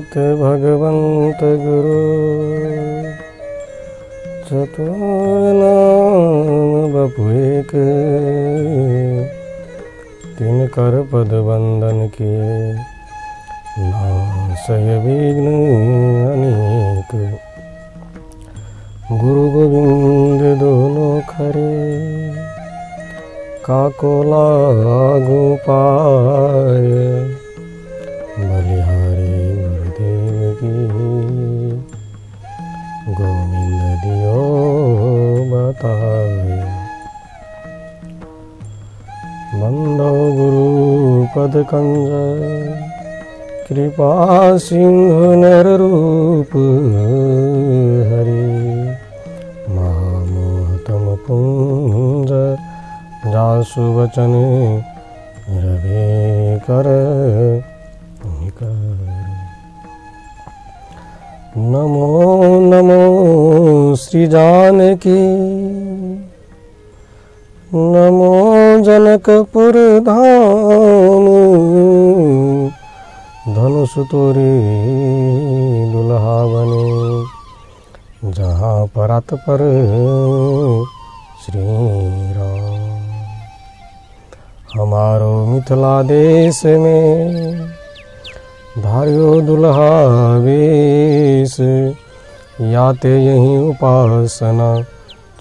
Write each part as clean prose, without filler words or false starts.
एक भगवंत गुरु चतुर नाम बपु एक, तीन कर पद वंदन किए नासय विघ्न अनेक। गुरु गोविंद दोनों खरे, काको लागू पाय। बलिहारी गुरुदेव की, गोविंद दियो बताए। बंदो गुरु पद कंज, कृपा सिंधु नर रूप हरि। महामोहतम पुंज, जासु वचन रवि कर। नमो नमो श्री जानकी, नमो जनकपुर धाम। धनुष तोरे दुल्हा बने, जहाँ परत पर श्री राम। हमारो मिथिला देश में धारियो दुल्हा वेश। याते यही उपासना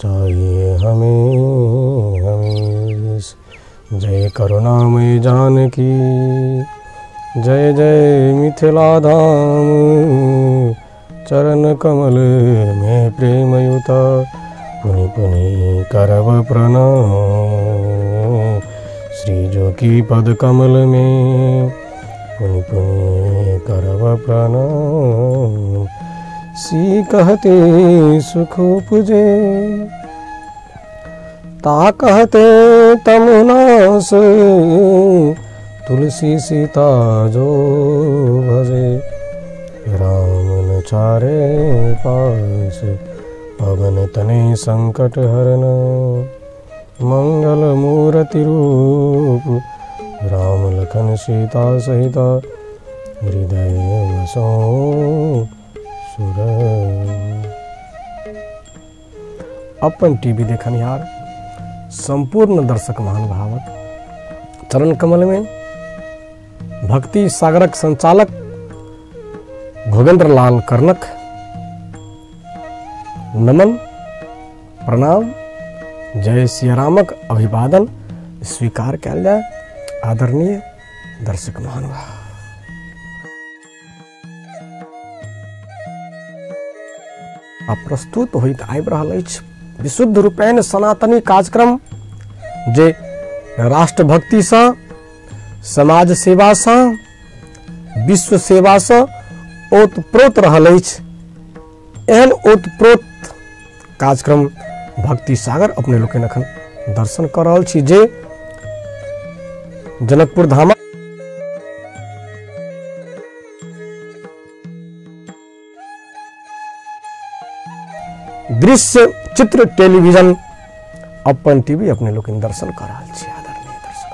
चाहिए हमें हमेश। जय करुणामय जानकी, जय जय मिथिला धाम। चरण कमल में प्रेम युता, पुनि पुनि करव प्रणाम। श्री जो की पद कमल में, पुनि पुनि करव प्रणाम। सी कहते सुख उपजे, ता कहते तमुनास। तुलसी सीता जो भजे, राम न चारे पास। पवन तने संकट हरन, मंगल मूर्ति रूप। राम लखन सीता सहिता, हृदय वसो सुर। अपन टीवी देखनिहार संपूर्ण दर्शक महानुभावक, चरण कमल में भक्ति सागरक संचालक भोगेंद्र लाल कर्णक नमन प्रणाम, जय सिया रामक अभिवादन स्वीकार कयल जाय। आदरणीय दर्शक महानुभाव, प्रस्तुत होइत आबि रहल अछि विशुद्ध रूपेण सनातनी कार्यक्रम, जे राष्ट्रभक्ति सँ, समाज सेवा सँ, विश्व सेवा सँ ओतप्रोत रहल अछि। एहन ओतप्रोत कार्यक्रम भक्ति सागर अपने लोकनि अखन दर्शन कर रहल छी, जे जनकपुर धाम दृश्य चित्र टेलीविजन अपन टीवी अपने लोकनि दर्शन कर रहल छी। आदरणीय दर्शक,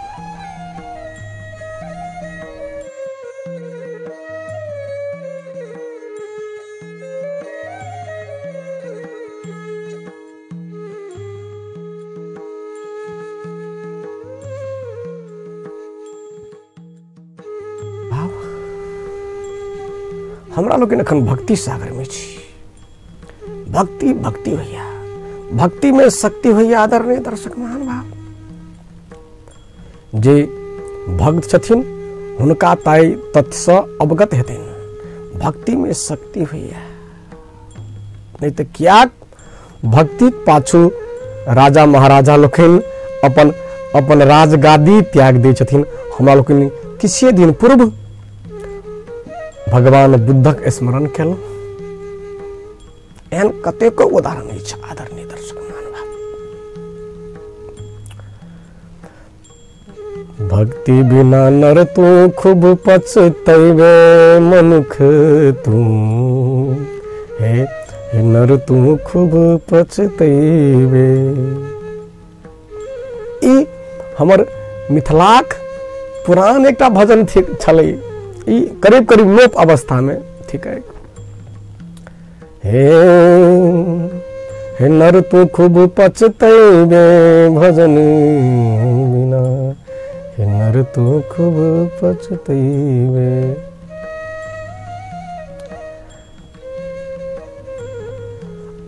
हमरा लोग अखन भक्ति सागर में छी। भक्ति भक्ति भैया, भक्ति में शक्ति भैया। आदरणीय दर्शक महानुभाव, जे भक्त छथिन हुनका ताई तथ्य सँ अवगत हेथिन। भक्ति में शक्ति भैया, नहीं तो क्या भक्ति पाछू राजा महाराजा लोकनि अपन अपन राजगादी त्याग दै छथिन। हमरा लोकनि किछे दिन पूर्व भगवान बुद्धक स्मरण केलहुँ। एहन कतेको उदाहरण अछि। आदरणीय दर्शक महानुभाव, भक्ति बिना नर तू खूब पछतैबे मनुख तू। हे नर तू खूब पछतैबे। ई हमर मिथिलाक पुरान एकटा भजन छलै। ई करीब करीब लोप अवस्था में थी कहे हे नर तू खूब पछतैबे भजन बिना, हे नर तू खूब पछतैबे।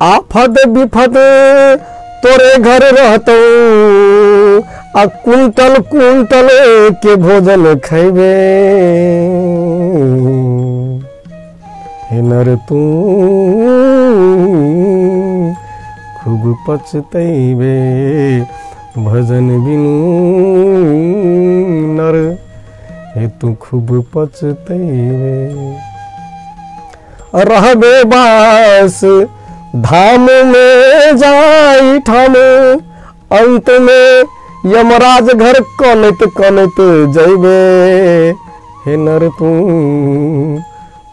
आफत विफत तोरे घर रहतो, आ कुंटल कुंटल के भोजन खैबे, हे नर तू खूब पछतैबे भजन बिनु, नर हे तू खूब पछतैबे। रहबे बास धाम में जाई ठाम, अंत में यमराज घर कनत कनत जैबे, हे नर तू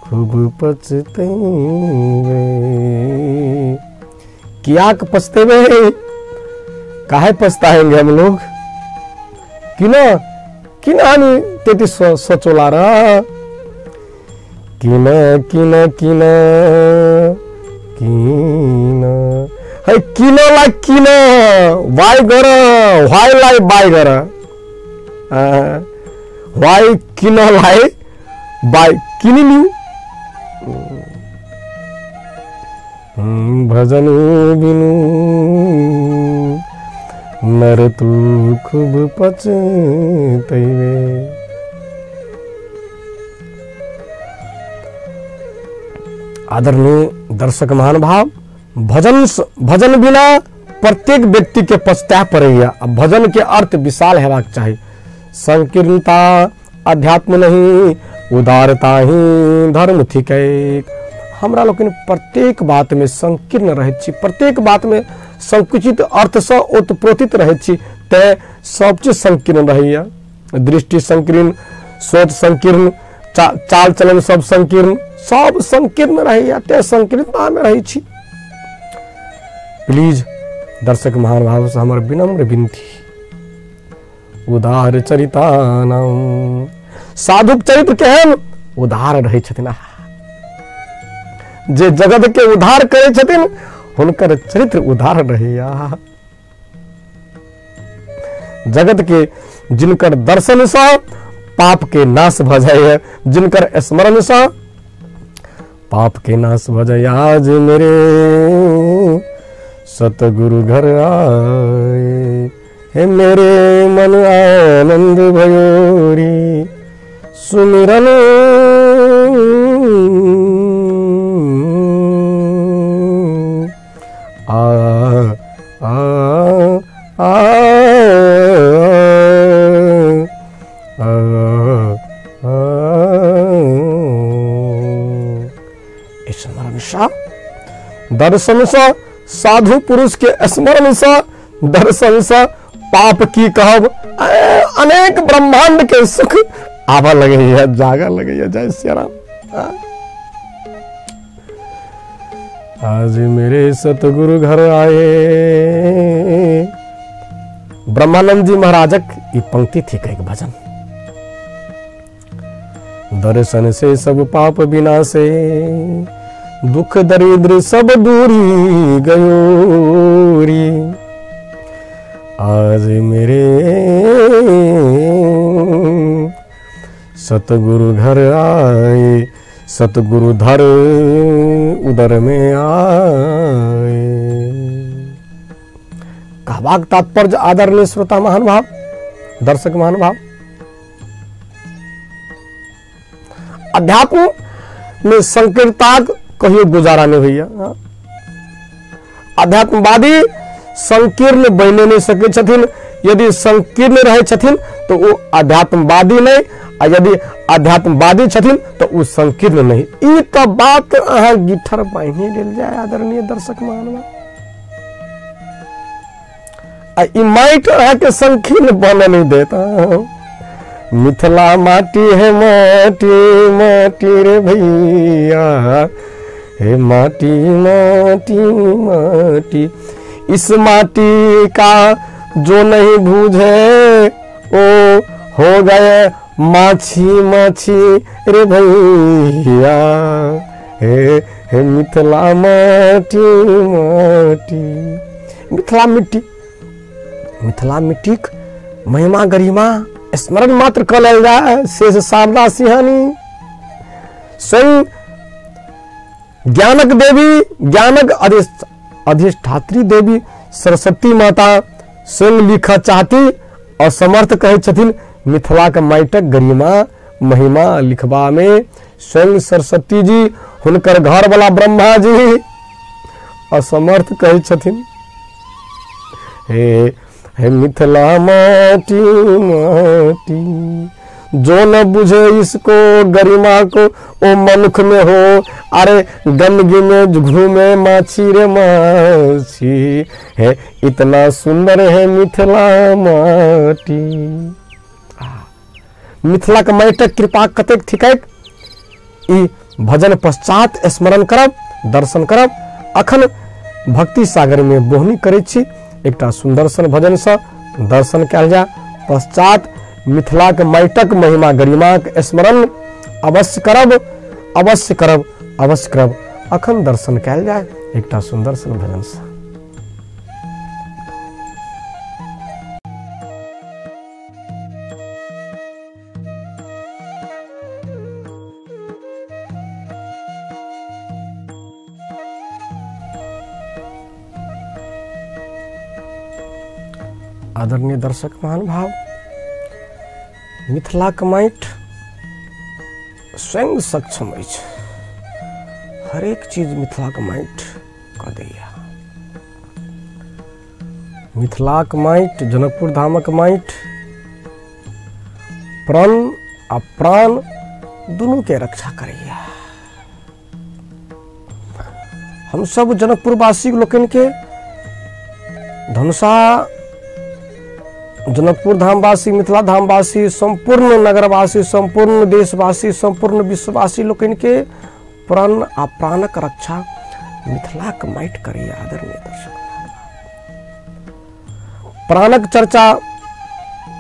खूब पछतैबे। क्या पछतेबे? काहे पछताएंगे हम लोग? किना किना हानि तेती सोचोला रहा, किना किना किना किना है, किनो लाई किनो वाई गर वाई लाई बाई गर, वाई किनो लाई बाई किनी न्यू। भजन बिनु नर तू खूब पछतैबे। आदरणीय दर्शक महानुभाव, भजन बिना प्रत्येक व्यक्ति के पछता पड़ैया। भजन के अर्थ विशाल हेबाक चाही। संकीर्णता अध्यात्म नहीं, उदारता ही धर्म थिकै। हमरा लोकनि प्रत्येक बात में संकीर्ण रहैत छी, प्रत्येक बात में संकुचित अर्थ से ओतप्रोथित रहैत छी, तै सब चीज संकीर्ण रहैया। दृष्टि संकीर्ण, सोच संकीर्ण, चाल चलन सब संकीर्ण रहैया, तै संकीर्णता में रहै छी। प्लीज दर्शक महानुभाव से हमर विनम्र विनती, उदार चरिता नाम। साधुक चरित्र केहन उदार रहै छथिन, जे जगत के उद्धार करे छथिन हुनकर चरित्र उदार रहैया। जगत के जिनकर दर्शन से पाप के नाश भ जाए, जिनकर स्मरण से पाप के नाश भ जाए। आज मेरे सतगुरु घर आए, हे मेरे मन आनंद भयोरी सुमिरन आ आ आ स्मरण सा, दर्शन सा, साधु पुरुष के स्मरण सा, दर्शन सा पाप की कहब अनेक ब्रह्मांड के सुख आवा लगे, जागा लगे। जय सिया राम। आज मेरे सतगुरु घर आए। ब्रह्मानंद जी महाराजक ये पंक्ति थी एक भजन। दर्शन से सब पाप विनाशे, दुख दरिद्र सब दूरी गयोरी। आज मेरे सतगुरु घर आए, सतगुरु धर उदर में आए। कहबाक तात्पर्य आदरणीय श्रोता महानुभाव, दर्शक महानुभाव, अध्यात्म में संकीर्णता कहियो गुजारा नहीं भैया। अध्यात्मवादी संकीर्ण बने नहीं सके छथिन। यदि संकीर्ण रहे छथिन तो वो अध्यात्मवादी नहीं, और यदि अध्यात्मवादी छथिन तो वो संकीर्ण नहीं। ई तो बात अहाँ गिठर पाइने लेल जाए आदरणीय दर्शक महानुभाव। ई माइट अहाँ के संकीर्ण बन नहीं देता। मिथिला माटी है माटी माटी रे भैया, हे माटी माटी माटी। इस माटी का जो नहीं बूझे ओ हो गए माछी माछी रे भैया। हे मिथिला माटी माटी, मिथिला मिट्टी, मिथिला मिट्टी महिमा गरिमा स्मरण मात्र कल जाए शेष शारदा सिंहानी। स्वयं ज्ञानक देवी, ज्ञानक अधिष्ठात्री देवी सरस्वती माता स्वयं लिखा चाहती और समर्थ कहे छथिन मिथिला के माटिक गरिमा महिमा लिखबा में स्वयं सरस्वती जी हुनकर घर वाला ब्रह्मा जी असमर्थ कहे छथिन। हे मिथिला माटी माटी, जो न बुझे इसको गरिमा को ओ मनुख में हो, अरे गंदगी में घूमे माछी रे माछी, है इतना सुंदर है मिथिला माटी। मिथिला के माटिक कृपा कतेक थिकैक, ई भजन पश्चात स्मरण करब, दर्शन करब। अखन भक्ति सागर में बोहनी करै छी, एकटा सुंदर सन भजन से दर्शन कयल जाय, पश्चात मिथिला के माटिक महिमा गरिमा के स्मरण अवश्य करब, अवश्य करब, अवश्य करब। अखन दर्शन कयल जाय एकटा सुंदर सन भजन से। आदरणीय दर्शक महानुभाव, मिथिला के माटि स्वयं सक्षम अछि, हरेक चीज मिथिला के माटि कऽ दैया। मिथिला के माटि, जनकपुर धामक माटि प्राण आ प्राण दुनू के रक्षा करैया। हम सब जनकपुर वासी लोकन के धनुषा जनकपुर धामवासी, मिथिला धामवासी, संपूर्ण नगरवासी, संपूर्ण देशवासी, संपूर्ण विश्ववासी लोकन के प्राण आ प्राणक रक्षा मिथिला के माटि करैया। आदरणीय दर्शक, प्राणक चर्चा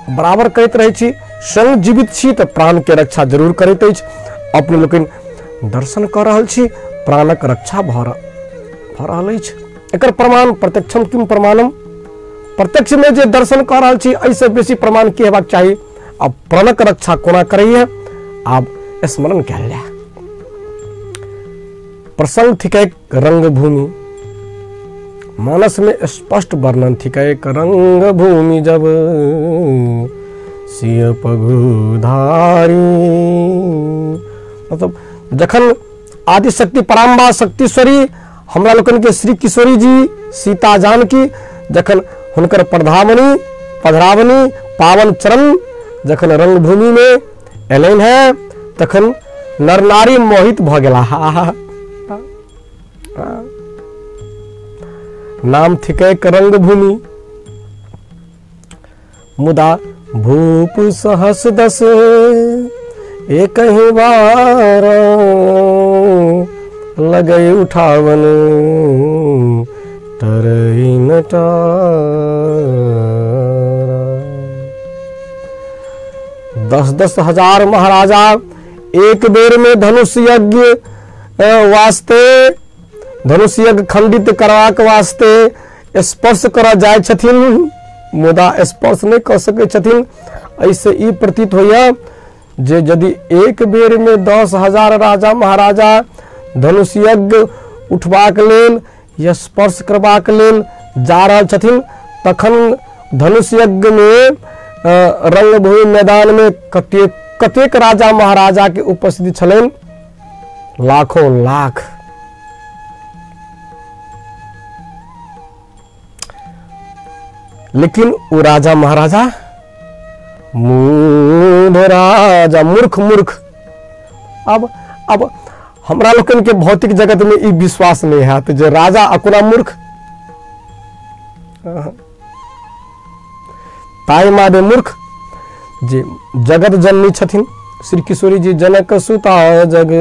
बराबर करैत रहै छी, संग जीवित छी तऽ प्राण के रक्षा जरूर करैत अछि। अपने लोकन दर्शन कऽ रहल छी, प्राणक रक्षा भऽ रहल अछि। एकर प्रमाण प्रत्यक्षम किम प्रमाणम, प्रत्यक्ष में जे दर्शन कर रहल छी ऐसे बेसी प्रमाण की हेबाक चाही। अब प्राणक रक्षा कोना करैया आब स्मरण कयल जाय। प्रसंग थिकैक रंगभूमि, मानस में स्पष्ट वर्णन थिकैक रंगभूमि जब सिय पगुधारी। मतलब जखन आदि शक्ति पराम्बा शक्तिश्वरी हमरा लोकन के श्री किशोरी जी सीता जानकी जखन हुनकर पधरावनी पावन चरण जखन रंगभूमि में एलैन है तखन नर नारी मोहित भ गेला। नाम थिकैक रंगभूमि, मुदा भूप सहस दस एक ही बार लगै उठावन तरई नटारा। 10-10 हजार महाराजा एक बेर में धनुष यज्ञ वास्ते, धनुष यज्ञ खंडित करबाक वास्ते स्पर्श करा जाय छथिन, मुदा स्पर्श नहीं कर सकै छथिन। ऐसे ई प्रतीत होइया जे यदि एक बेर में 10,000 राजा महाराजा धनुष यज्ञ उठबाक लेल या स्पर्श करबाक लेल जा रहल छथिन, तखन धनुष यज्ञ में रंगभूमि मैदान में कतेक राजा महाराजा के उपस्थिति छलैन, लाखों लाख। लेकिन वो राजा महाराजा मूढ़ राजा, मूर्ख। अब हमरा लोकन के भौतिक जगत में ई विश्वास नहीं है जे राजा अकुना मूर्ख। ताई मादे मूर्ख जे जगत जननी छथिन श्री किशोरी जी, जनक सुता जग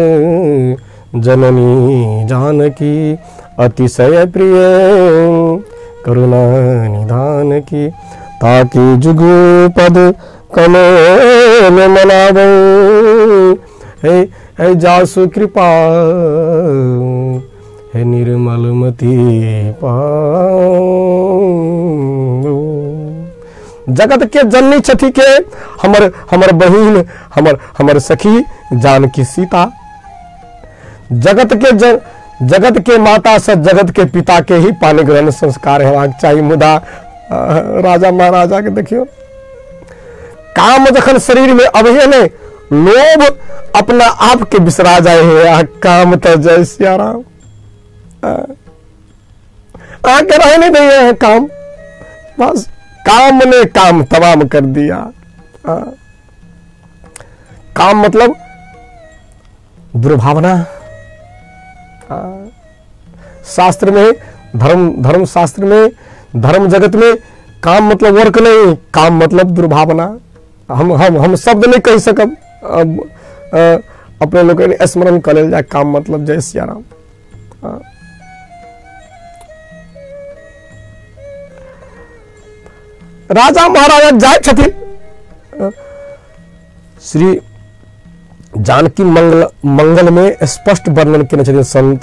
जननी जानकी अतिशय प्रिय करुणा निधान की, ताकि जुगु पद कमल मनावो। है जासु कृपा है निर्मल मति पाओ। जगत के जननी छठी के हमर बहिन हमर सखी जानकी सीता। जगत के माता से जगत के पिता के ही पानी ग्रहण संस्कार हेबाक चाहिए। मुदा राजा महाराजा के देखियो काम जखन शरीर में अबहे ने लोभ अपना आप के बिसरा जाए है। काम तो जय सिया राम आके रहने दिए हैं काम, बस काम ने काम तमाम कर दिया। काम मतलब दुर्भावना। शास्त्र में धर्म शास्त्र में धर्म जगत में काम मतलब वर्क नहीं, काम मतलब दुर्भावना। हम शब्द नहीं कह सकब, अपने लोग स्मरण कर लेल जाए काम मतलब जय सिया राम। राजा महाराजा जाय छथिन। श्री जानकी मंगल में स्पष्ट वर्णन केने छथिन संत।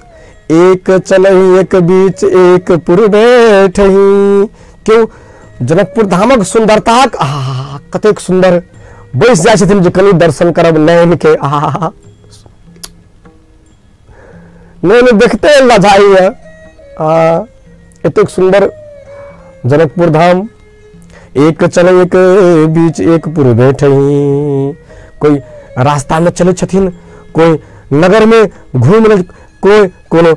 एक चलहि एक बीच एक पुर बैठहि। क्यों जनकपुर धामक सुंदरता कतेक सुंदर। बैस जाय छथिन जे कनि दर्शन करब नयन के। नयन देखते लजाइए। एतेक सुंदर जनकपुर धाम। एक चले एक बीच एक पुर बैठहि। कोई रास्ता में चले छथिन, कोई नगर में घूम रहे, कोई कोनो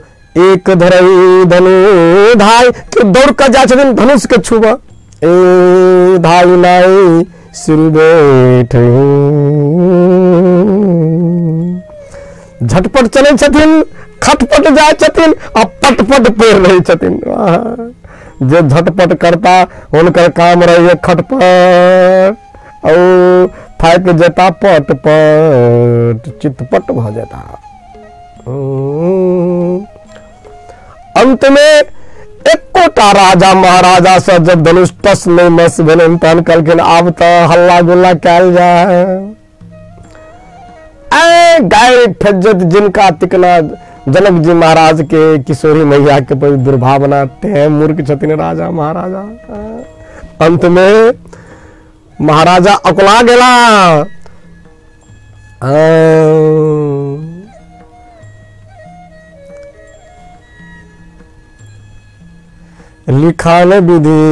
एक धरई धनु धाय के दौड़ कर जा छथिन धनुष के छुबा। ए धाई नाई सिर बैठहि। झटपट चले छथिन, खटपट जाय छथिन आ पटपट पैर रहे छथिन। जे झटपट करता उनकर काम रहे खटपट और फाक जता पटपट चितपट भ जाता। अंत में एकोटा राजा महाराजा से जब धनुष टस में मस भेलन तहन कहलखिन आब तो हल्ला गुल्ला कैल जाए। गाय फज्जत जिनका तिकना जनक जी महाराज के किशोरी मैया के पर दुर्भावना ते मूर्ख छथिन राजा महाराजा। अंत में महाराजा अकुला गेला। लिखान विधि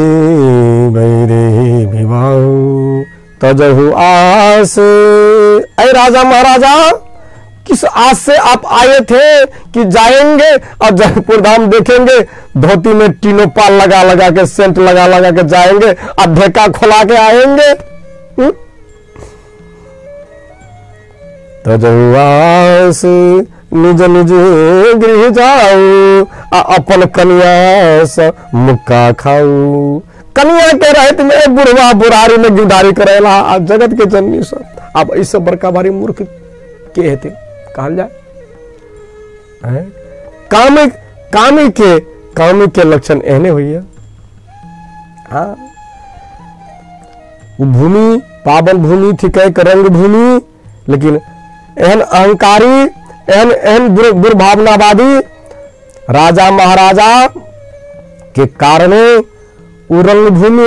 बैरे विवाह तजहु आस। ऐ राजा महाराजा किस आस से आप आए थे कि जाएंगे और जनकपुर धाम देखेंगे, धोती में टीनो पाल लगा लगा के सेंट लगा लगा के जाएंगे और ढेका खोला के आएंगे। तजुआस निज निज गृह जाऊ अपन कन्या से मुक्का खाऊ। कन्या के रहत में बुढ़वा बुढ़ारी में गिरदारी करेला आ जगत के जननी सब। अब ऐसे बड़का भारी मूर्ख के हेते कहल जाए। कामी के लक्षण एहने हुई है। हाँ भूमि पावन भूमि थी कह रंग भूमि, लेकिन एहन अहंकारी एहन दुर्भावनावादी राजा महाराजा के कारणे रंग भूमि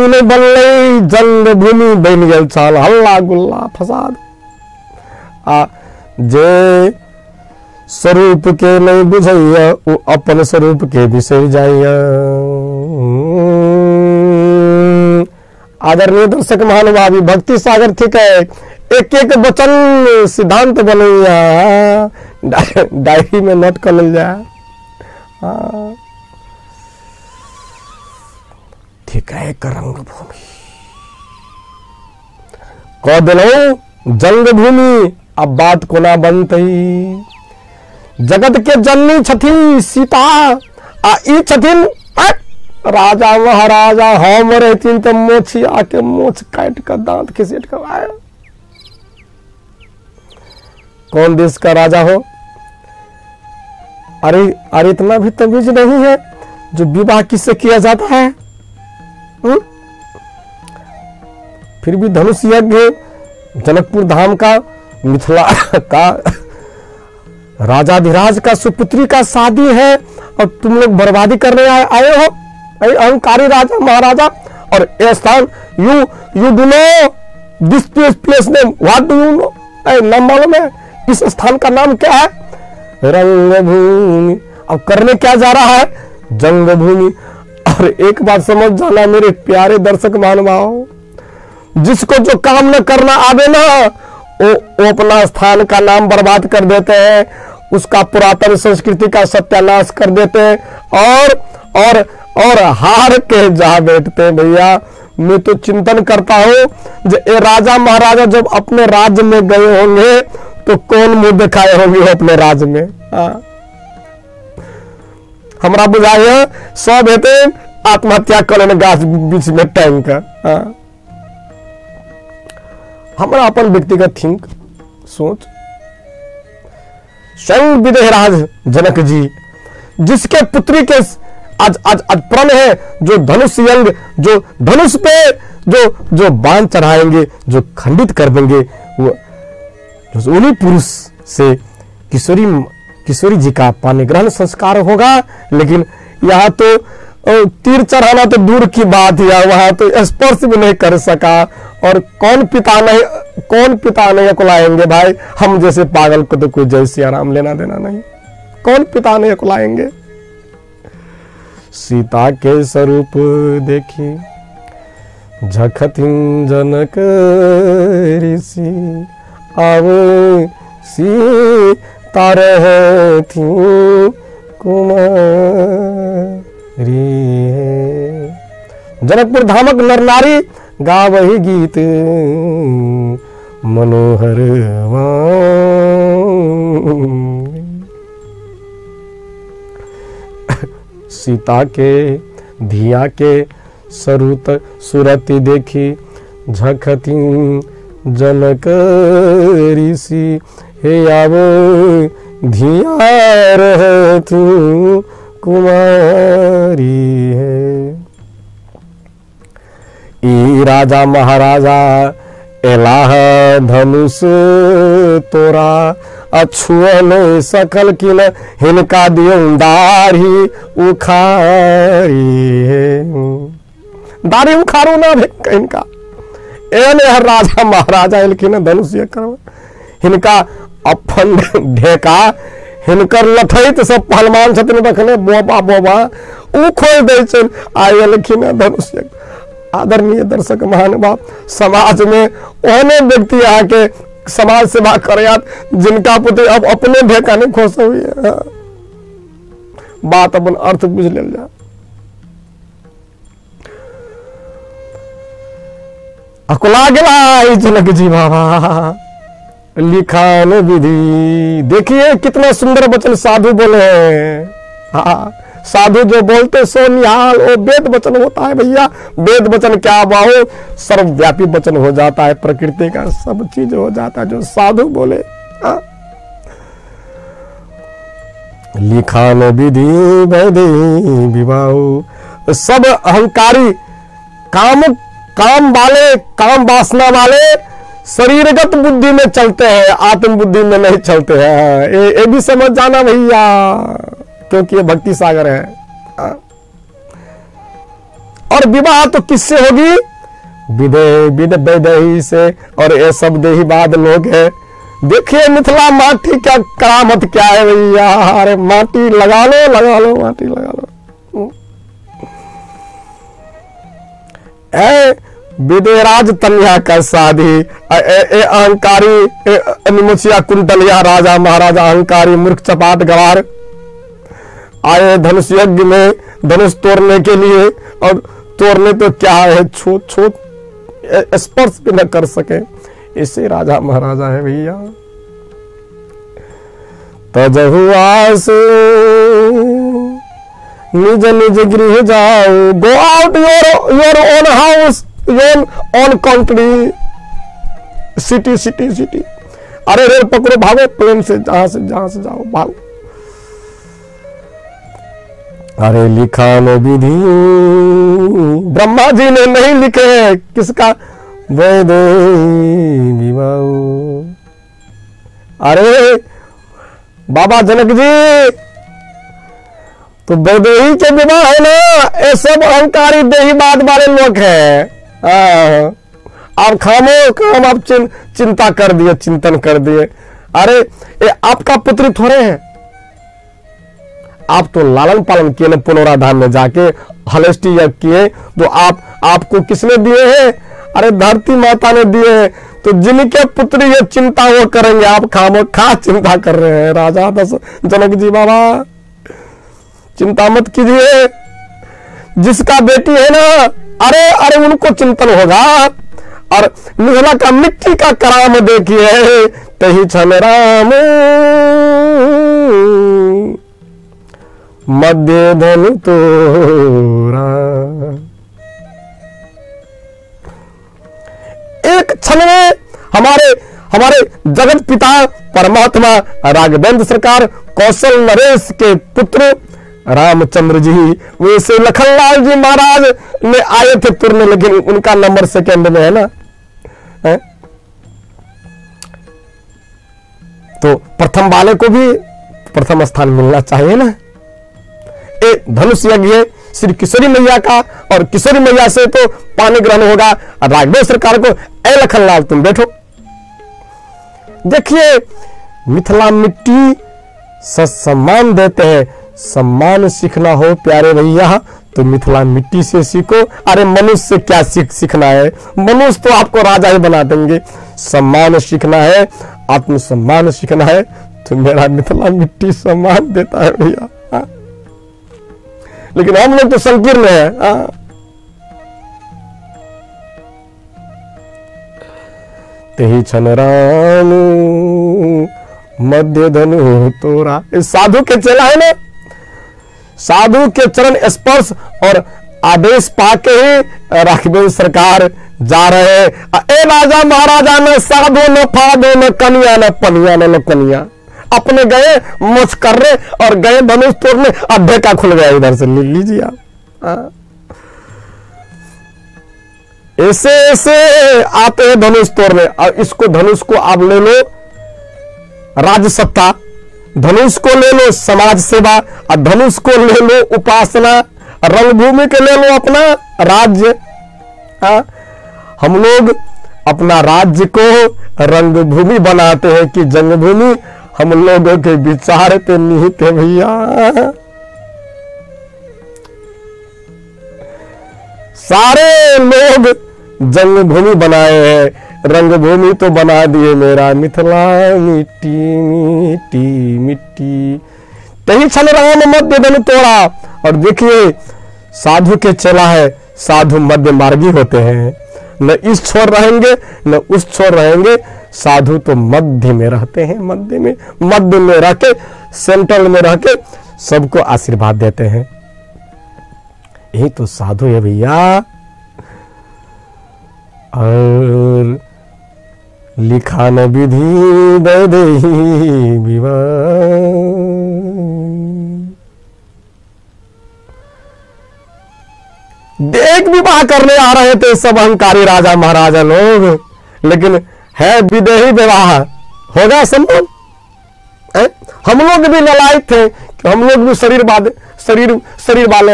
नहीं बनले, जंग भूमि बन गल छल। हल्ला गुल्ला फसाद। जे स्वरूप के नहीं बुझैया वो अपन स्वरूप के बिसर जाइया। आदरणीय दर्शक महानुभावी भक्ति सागर ठीक है। एक एक वचन सिद्धांत बनैया डायरी में नोट कर लेल जाए। ठीक है। एक रंग भूमि कह दिलो जंग भूमि। अब बात कोना बनतई। जगत के जननी छथिन सीता आ ई छथिन राजा महाराजा। हम रहतीन तो मोछी आके मोछ काट कर दांत खिसेट कर आए। कौन देश का राजा हो? अरे इतना भी तमीज नहीं है जो विवाह किससे किया जाता है। फिर भी धनुष यज्ञ जनकपुर धाम का मिथिला का राजाधिराज का सुपुत्री का शादी है और तुम लोग बर्बादी करने आए हो, अहंकारी राजा महाराजा। और ये स्थान you do know this place name, what do you know, नाम मालूम है इस स्थान का नाम क्या है? रंगभूमि। अब करने क्या जा रहा है? जंगभूमि। और एक बात समझ जाना मेरे प्यारे दर्शक महानुभाव, जिसको जो काम न करना आवे ना वो अपना स्थान का नाम बर्बाद कर देते हैं, उसका पुरातन संस्कृति का सत्यानाश कर देते हैं और हार के जा बैठते हैं। भैया मैं तो चिंतन करता हूं जो ये राजा महाराजा जब अपने राज्य में गए होंगे तो कौन मुंह दिखाए होंगे अपने राज्य में। हमारा बुझाइए सब हेते आत्महत्या कर गाछ बीच में टैंक। हमारा अपन व्यक्तिगत थिंक सोच, स्वयं विदेहराज जनक जी जिसके पुत्री के आज प्रण है, जो धनुष यंग, जो धनुष पे जो बाण चढ़ाएंगे, जो खंडित कर देंगे, वो उन्हीं पुरुष से किशोरी जी का पानी ग्रहण संस्कार होगा। लेकिन यहाँ तो तीर चढ़ाना तो दूर की बात है, वहां तो स्पर्श भी नहीं कर सका। और कौन पिता नहीं अकुलाएंगे भाई, हम जैसे पागल को तो कोई जय सिया राम लेना देना नहीं, कौन पिता नहीं अकुलाएंगे। सीता के स्वरूप देखी झखथिन जनक ऋषि, अब सीता रहती कुमारी। जनकपुर धामक नर नारी गावही गीत मनोहर सीता के धिया के सुरति देखी झखती जनक ऋषि, हे आव धिया रहतु कुमारी है। ई राजा महाराजा एलाह धनुष तोरा, अछुअन सकल किन हिनका दियो दाढ़ी उखारी है। दाढ़ी उखारो ना इनका, एने हर राजा महाराजा इनकी धनुष ये करो, हिनका अपन ढेका हिनकर लथैत सब पहलवान छथिन रखने बोबा ऊ खोल दे छन आयलखिन धनुष। आदरणीय दर्शक महानुभाव, समाज में ओने व्यक्ति आके समाज सेवा करे जिनका पुत्र अब अपने ढेका नहीं खोस हुई है। बात अपन अर्थ बुझ लेल जा। अकुला गेला जनक जी बाबा, लिखान विधि। देखिए कितना सुंदर वचन साधु बोले हैं। हाँ, साधु जो बोलते सो निहाल, वो वेद वचन होता है भैया। वेद वचन क्या बाहो, सर्वव्यापी वचन हो जाता है, प्रकृति का सब चीज हो जाता है जो साधु बोले। लिखान विधि वैधि विवाह, सब अहंकारी काम वाले, काम वासना वाले शरीरगत बुद्धि में चलते हैं, आत्म बुद्धि में नहीं चलते हैं। ये भी समझ जाना भैया, क्योंकि ये भक्ति सागर है। और विवाह तो किससे होगी? विदेही से। और ये सब देहीवाद लोग है। देखिए मिथिला माटी क्या करामत क्या है भैया। अरे माटी लगा लो माटी लगा लो। विदेराज तन्या का शादी, अहंकारी निमुचिया कुंटलिया राजा महाराजा अहंकारी मूर्ख चपाट गवार आए धनुष यज्ञ में धनुष तोड़ने के लिए। और तोड़ने तो क्या है, छोट स्पर्श भी न कर सके, ऐसे राजा महाराजा है भैया। तजहु आस निज निज गृह जाओ, go out your own house, your own country, city. अरे रेल पकड़ो, भागो प्लेन से, जहां से जाओ भागो। अरे लिखा नो विधि, ब्रह्मा जी ने नहीं लिखे, किसका? वैदे विवाह। अरे बाबा जनक जी तो वैदेही के विवाह है ना, ये सब अहंकारी देहीवाद वाले लोग हैं। आप खामो काम, आप चिंता कर दिए, चिंतन कर दिए। अरे ये आपका पुत्री थोड़े हैं, आप तो लालन पालन किए ना, पुनौरा धाम में जाके हलष्टी यज्ञ किए, तो आपको किसने दिए हैं? अरे धरती माता ने दिए हैं। तो जिनके पुत्री ये चिंता वो करेंगे, आप खामो खा चिंता कर रहे हैं। राजा जनक जी बाबा चिंता मत कीजिए, जिसका बेटी है ना, अरे उनको चिंतन होगा। और मिथिला का मिट्टी का कराम देखिए, तही छन राम मध्य धनु तोरा। एक क्षण में हमारे जगत पिता परमात्मा राघवेंद्र सरकार कौशल नरेश के पुत्र रामचंद्र जी, वैसे लखनलाल जी महाराज ने आए थे तुरने, लेकिन उनका नंबर सेकंड में है ना, है? तो प्रथम वाले को भी प्रथम स्थान मिलना चाहिए ना। एक धनुष यज्ञ श्री किशोरी मैया का, और किशोरी मैया से तो पानी ग्रहण होगा। राघवेंद्र सरकार को ए लखनलाल तुम बैठो। देखिए मिथिला मिट्टी सम्मान देते हैं। सम्मान सीखना हो प्यारे भैया तो मिथिला मिट्टी से सीखो। अरे मनुष्य से क्या सीखना है? मनुष्य तो आपको राजा ही बना देंगे। सम्मान सीखना है, आत्मसम्मान सीखना है तो मेरा मिथिला मिट्टी सम्मान देता है भैया। लेकिन हम लोग तो संकीर्ण है। तेही छन राम मध्य धनु तोरा। इस साधु के चेला है ना, साधु के चरण स्पर्श और आदेश पाके ही राघवेंद्र सरकार जा रहे हैं। ए राजा महाराजा न साधु न फाधो न कनिया न पनिया न कनिया, अपने गए मुझ कर रहे और गए धनुष तोड़ने। अड्डे का खुल गया, इधर से ले लीजिए आप। ऐसे ऐसे आते हैं धनुष तोड़ने। और इसको धनुष को आप ले लो राज्य सत्ता, धनुष को ले लो समाज सेवा, और धनुष को ले लो उपासना, रंगभूमि के ले लो अपना राज्य। हम लोग अपना राज्य को रंगभूमि बनाते हैं कि जंगभूमि। हम लोगों के विचार पे निहित है भैया। सारे लोग जंगभूमि बनाए हैं, रंगभूमि तो बना दिए मेरा मिथिला मिट्टी मिट्टी मिट्टी। तही छन राम मध्य धनु तोड़ा। और देखिए साधु के चला है, साधु मध्य मार्गी होते हैं, न इस छोर रहेंगे न उस छोर रहेंगे। साधु तो मध्य में रहते हैं, मध्य में रह के, सेंट्रल में रह के सबको आशीर्वाद देते हैं। यही तो साधु है भैया। और लिखा न विधि वैदेही विवाह। देख विवाह करने आ रहे थे सब अहंकारी राजा महाराजा लोग, लेकिन है विदेही विवाह होगा संभव? हम लोग भी नलायक थे कि हम लोग भी शरीर वाले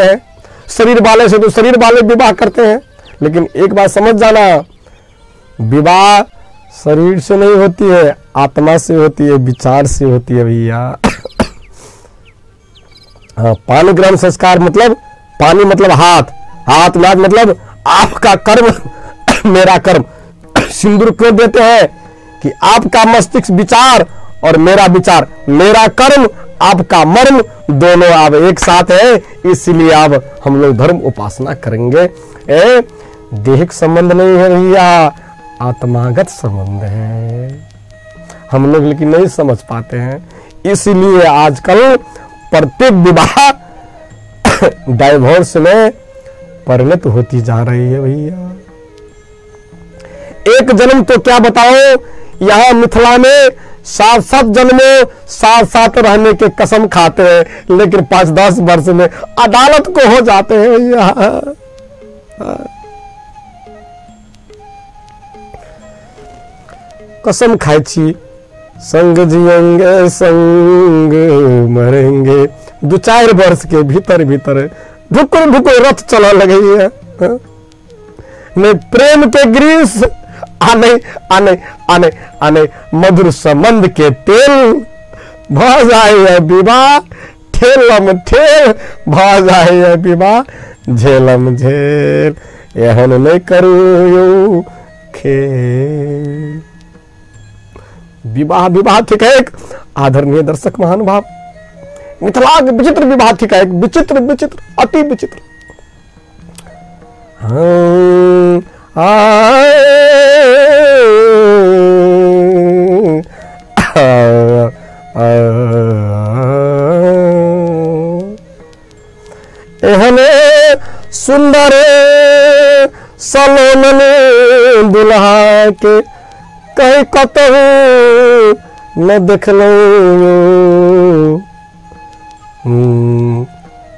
हैं। शरीर वाले से तो शरीर वाले विवाह करते हैं। लेकिन एक बात समझ जाना, विवाह शरीर से नहीं होती है, आत्मा से होती है, विचार से होती है भैया। हाँ, पानी ग्रहण संस्कार मतलब पानी मतलब हाथ, हाथ नाथ मतलब आपका कर्म मेरा कर्म। सिंदूर क्यों देते हैं? कि आपका मस्तिष्क विचार और मेरा विचार, मेरा कर्म आपका मर्म, दोनों आप एक साथ है। इसलिए अब हम लोग धर्म उपासना करेंगे। देहिक संबंध नहीं है भैया, आत्मागत संबंध है। हम लोग लेकिन नहीं समझ पाते हैं। इसलिए आजकल प्रत्येक विवाह डाइवोर्स में परिणत होती जा रही है भैया। एक जन्म तो क्या बताओ, यहां मिथिला में 7-7 जन्मों साथ साथ रहने के कसम खाते हैं, लेकिन 5-10 वर्ष में अदालत को हो जाते हैं भैया। कसम खाई छी संग जिएंगे संग मरेंगे। 2-4 वर्ष के भीतर भीतर ढुकुर ढुकुर रथ चला लगे है। नहीं प्रेम के ग्रीस आने आने आने आने मधुर संबंध के तेल भ जाए विवाह ठेलम ठेल भ जाए विवाह झेलम झेल एहन नहीं करू खेल। विवाह विवाह थिक एक आदरणीय दर्शक महानुभाव मिथिला के विचित्र विवाह थिक एक विचित्र विचित्र अति विचित्र। एहने सुंदर सलोन दुल्हा के कहीं कतहु न देखलो।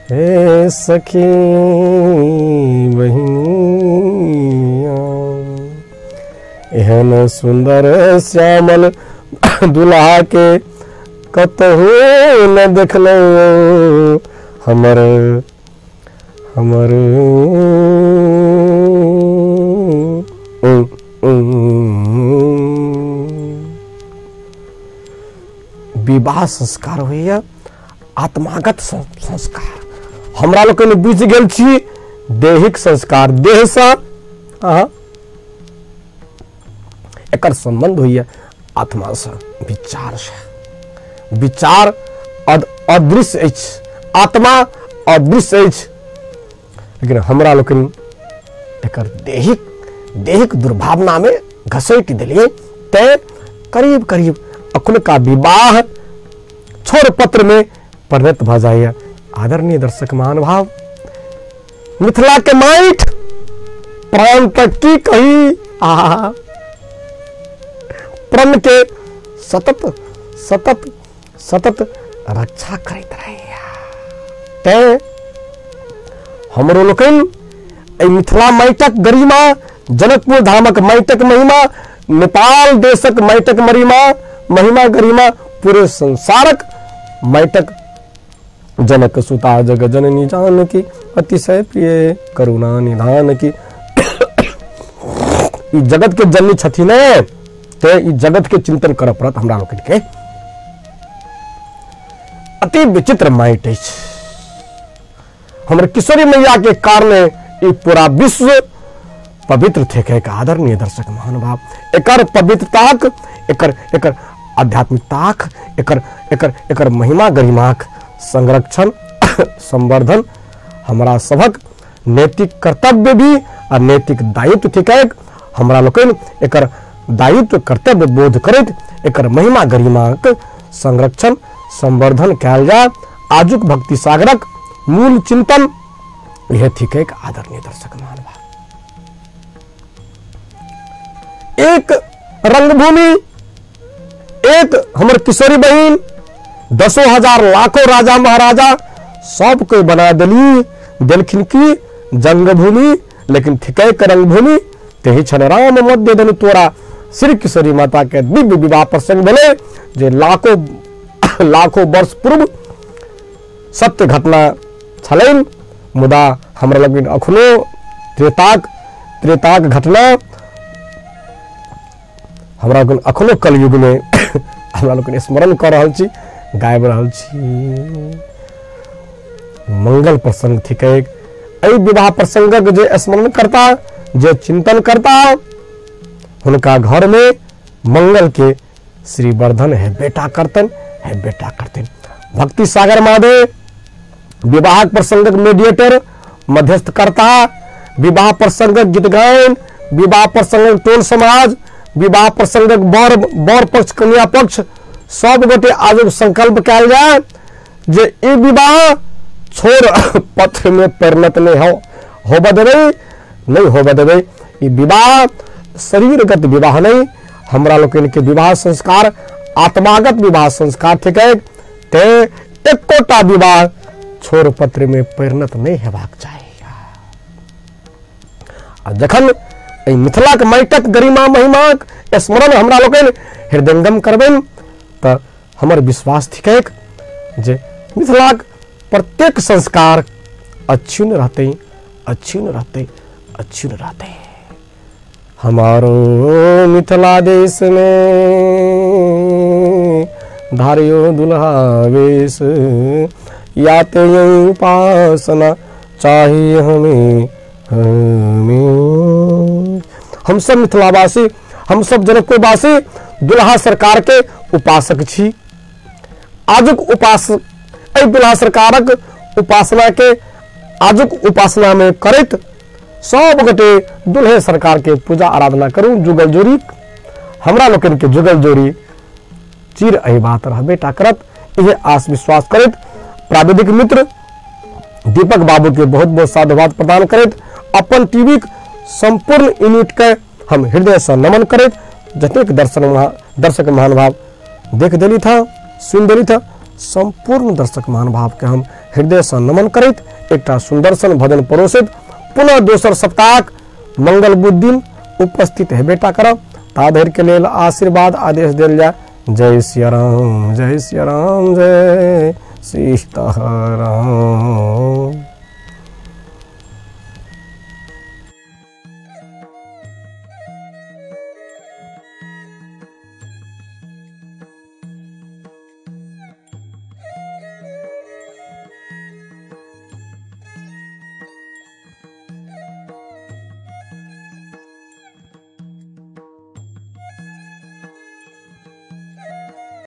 हे सखी बहिनिया एहन सुंदर श्यामल दुल्हा के कतहु न देखलो। हमर हमर विवाह संस्कार होइए आत्मागत संस्कार। हमरा लोग बुझ गेल छी दैहिक संस्कार देह से एकर संबंध होइए आत्मा से विचार से। विचार अदृश्य अछि आत्मा अदृश्य अछि लेकिन हमरा लोग एकर दैहिक दुर्भावना में घसैट दिलिए ते करीब करीब अखुन का विवाह छोड़ पत्र में परिणत भ जाइए। आदरणीय दर्शक महानुभाव मिथिला के माइट प्राण तक की कही प्रण के सतत सतत सतत रक्षा करते रहे। हमरो लोकन मिथिला माइटक गरिमा जनकपुर धामक माइटक महिमा नेपाल देशक माइटक महिमा गरिमा पूरे संसारक माइटक जनक सुता जग जननी जानकी अतिशय प्रिय करुणा निधान की। जगत के जननी छथिन ते जगत के चिंतन कर पड़त हमरा लोकन के। अति विचित्र माइट अछि हमर किशोरी मैया के कारण पूरा विश्व पवित्र थे। आदरणीय दर्शक महानुभाव एकर पवित्रताक एकर आध्यात्मिकताक एकर महिमा गरिमाक संरक्षण संवर्धन हमरा सबक नैतिक कर्तव्य भी और नैतिक दायित्व थिक। हमरा लोकन एकर दायित्व कर्तव्य बोध करैत एकर महिमा गरिमाक संरक्षण संवर्धन कयल जाय। आजुक भक्ति सागरक मूल चिंतन यह थिक। आदरणीय दर्शक महानुभाव एक रंगभूमि एक हमर किशोरी बहन 10,000 लाखों राजा महाराजा सब कोई बना दिलखिन की जंगभूमि लेकिन थिकै के रंगभूमि तेहि छन राम मध्य धनु तोरा। श्री किशोरी माता के दिव्य विवाह प्रसंग भेले जे लाखों वर्ष पूर्व सत्य घटना छलैन मुदा हमरा लग अखनो त्रेताक घटना हमरा अखनो कलयुग में हमरा लोग स्मरण कर रहल छी गाबि रहल छी। मंगल प्रसंग थिक। विवाह प्रसंगक जे स्मरण करता जे चिंतन करता हुनका घर में मंगल के श्री वर्धन है बेटा करतन भक्ति सागर महादेव विवाह प्रसंगक मीडिएटर मध्यस्थ करता विवाह प्रसंगक गीत गायन विवाह प्रसंगक टोल समाज विवाह प्रसंगक बर पक्ष कन्या पक्ष सब गोटे आज संकल्प कयल जाय जे ई विवाह छोड़ पत्र में परिणत नहीं होबे देबै। ई विवाह शरीरगत विवाह नहीं हमरा लोकन के विवाह संस्कार आत्मागत विवाह संस्कार थिक। ते एकोटा विवाह छोड़ पत्र में परिणत नहीं हेबाक चाहिए। जखन मिथिला के माइटक गरिमा महिमाक स्मरण हमरा लोकन हृदयंगम करबेन तो हमर विश्वास थिकैक जे मिथिलाक प्रत्येक संस्कार अच्छी न रहते, अच्छी न रहते, अच्छी न रहते। हमारो मिथिला देश में धारियो दुल्हा वेश, या तो यही उपासना चाहिए हमें हमें। हम सब मिथिलावासी, हम सब जनकपुरवासी दुल्हा सरकार के उपासक छी। आजुक उपासक दुल्हा सरकारक उपासना के आजुक उपासना में करैत सब गोटे दुल्हे सरकार के पूजा आराधना करूं। जुगल जोड़ी हमरा लोकन के जुगल जोड़ी चिर एहि बात रहबेटा करत। यह आस विश्वास करैत प्राविधिक मित्र दीपक बाबू के बहुत बहुत साधुवाद प्रदान करैत अपन टीवी संपूर्ण यूनिट के हम हृदय से नमन करैत जतेक दर्शक महानुभाव देख देली था, सुन देली था, संपूर्ण दर्शक महानुभाव के हम हृदय से नमन करैत एकटा सुंदर सन भजन परोसैत पुनः दोसर सप्ताह मंगल बुध दिन उपस्थित हेबेटा करब। ता धरि के लेल आशीर्वाद आदेश देल जाय। जय सिया राम, जय सिया राम, जय सीताराम।